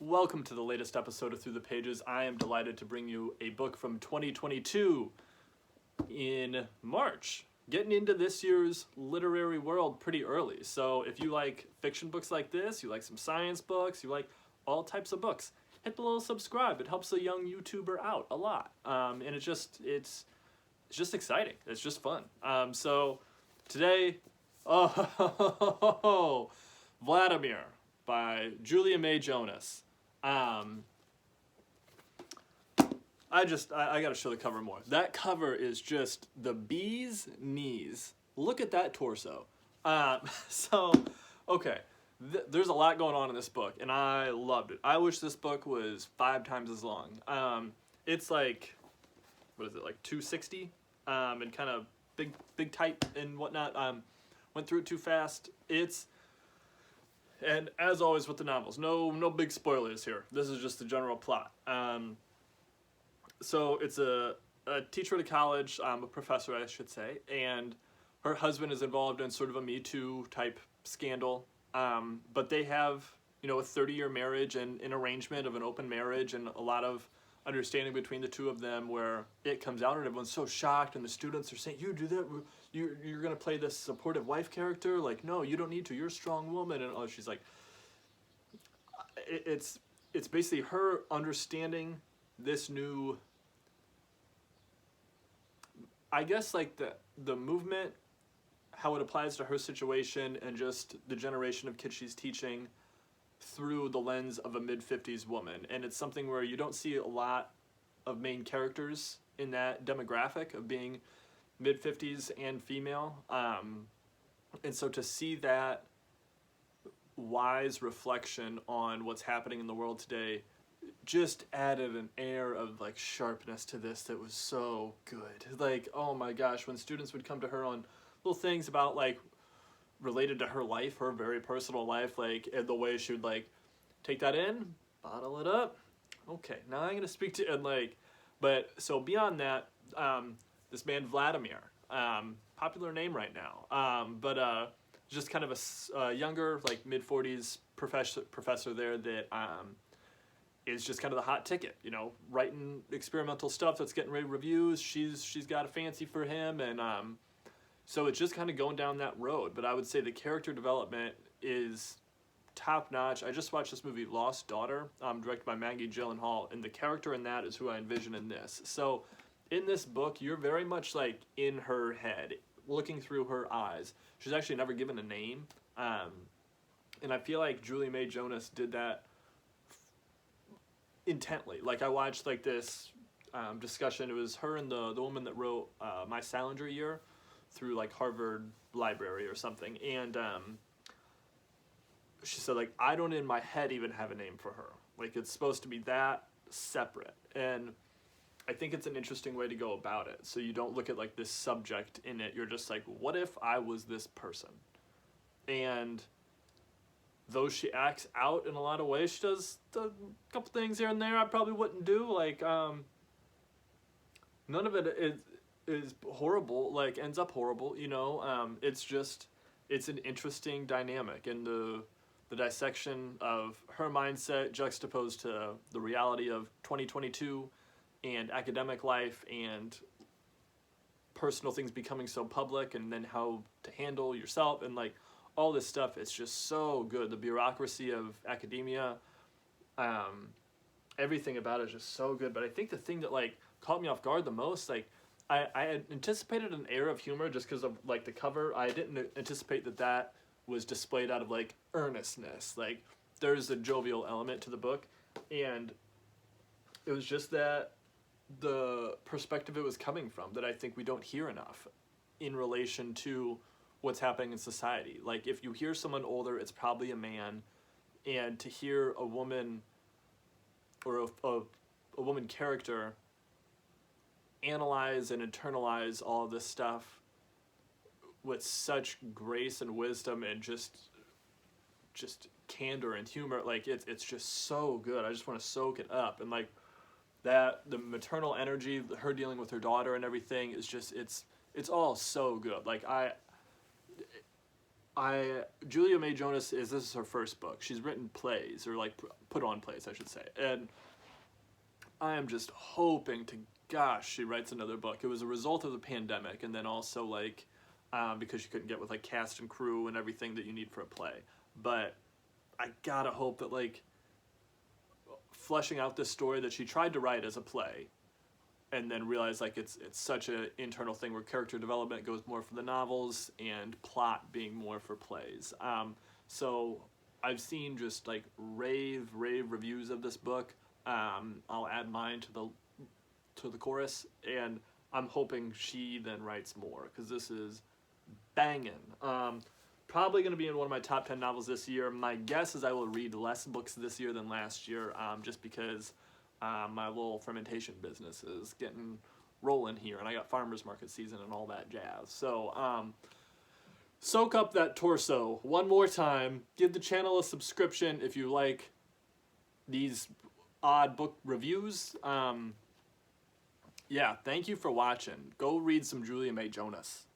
Welcome to the latest episode of Through the Pages. I am delighted to bring you a book from 2022 in March. Getting into this year's literary world pretty early. So if you like fiction books like this, you like some science books, you like all types of books, hit the little subscribe. It helps a young YouTuber out a lot. And it's just exciting. It's just fun. So today, Vladimir by Juli and Jonas. I gotta show the cover more. That cover is just the bee's knees. Look at that torso. Okay, there's a lot going on in this book, and I loved it. I wish this book was 5 times as long. It's like, what is it, like 260, and kind of big type and whatnot. Went through it too fast. And as always with the novels, no big spoilers here. This is just the general plot. So it's a teacher at a college, a professor I should say, and her husband is involved in sort of a Me Too type scandal. But they have, a 30-year marriage and an arrangement of an open marriage and a lot of understanding between the two of them where it comes out and everyone's so shocked and the students are saying, you do that? You're going to play this supportive wife character? Like, no, you don't need to. You're a strong woman. And she's like, it's basically her understanding this new, I guess, like the movement, how it applies to her situation and just the generation of kids she's teaching through the lens of a mid-50s woman. And it's something where you don't see a lot of main characters in that demographic of being mid-50s and female. And so to see that wise reflection on what's happening in the world today just added an air of like sharpness to this that was so good. Like, oh my gosh, when students would come to her on little things about like related to her life, her very personal life, like and the way she would like take that in, bottle it up. Okay, now I'm gonna speak to and like, but so beyond that, this man Vladimir, popular name right now, but just kind of a younger, like mid-40s professor there that is just kind of the hot ticket, writing experimental stuff that's getting rave reviews. She's got a fancy for him, and so it's just kind of going down that road. But I would say the character development is top notch. I just watched this movie Lost Daughter, directed by Maggie Gyllenhaal, and the character in that is who I envision in this. So in this book, you're very much like in her head, looking through her eyes. She's actually never given a name, and I feel like Juli and Jonas did that intently. Like I watched like this discussion. It was her and the woman that wrote My Salinger Year through like Harvard Library or something, and she said like I don't in my head even have a name for her. Like it's supposed to be that separate, and I think it's an interesting way to go about it. So you don't look at like this subject in it. You're just like, what if I was this person? And though she acts out in a lot of ways, she does a couple things here and there I probably wouldn't do. Like none of it is horrible. Like ends up horrible. It's an interesting dynamic, and the dissection of her mindset juxtaposed to the reality of 2022 and academic life and personal things becoming so public, and then how to handle yourself and like all this stuff. It's just so good. The bureaucracy of academia, everything about it is just so good. But I think the thing that like caught me off guard the most, like I had anticipated an air of humor just because of like the cover. I didn't anticipate that was displayed out of like earnestness. Like there's a jovial element to the book, and it was just that the perspective it was coming from that I think we don't hear enough in relation to what's happening in society. Like if you hear someone older, it's probably a man, and to hear a woman or a woman character analyze and internalize all of this stuff with such grace and wisdom and just candor and humor, like it's just so good. I just want to soak it up, and like that the maternal energy, her dealing with her daughter and everything is just it's all so good. Like Julia May Jonas this is her first book. She's written plays, or like put on plays, I should say. And I am just hoping to gosh she writes another book. It was a result of the pandemic, and then also like because she couldn't get with like cast and crew and everything that you need for a play. But I gotta hope that like fleshing out this story that she tried to write as a play, and then realized like it's such an internal thing where character development goes more for the novels and plot being more for plays. So I've seen just like rave reviews of this book. I'll add mine to the chorus, and I'm hoping she then writes more, because this is banging. Probably going to be in one of my top 10 novels this year. My guess is I will read less books this year than last year, just because my little fermentation business is getting rolling here, and I got farmers market season and all that jazz. So soak up that torso one more time. Give the channel a subscription if you like these odd book reviews. Yeah, thank you for watching. Go read some Julia May Jonas.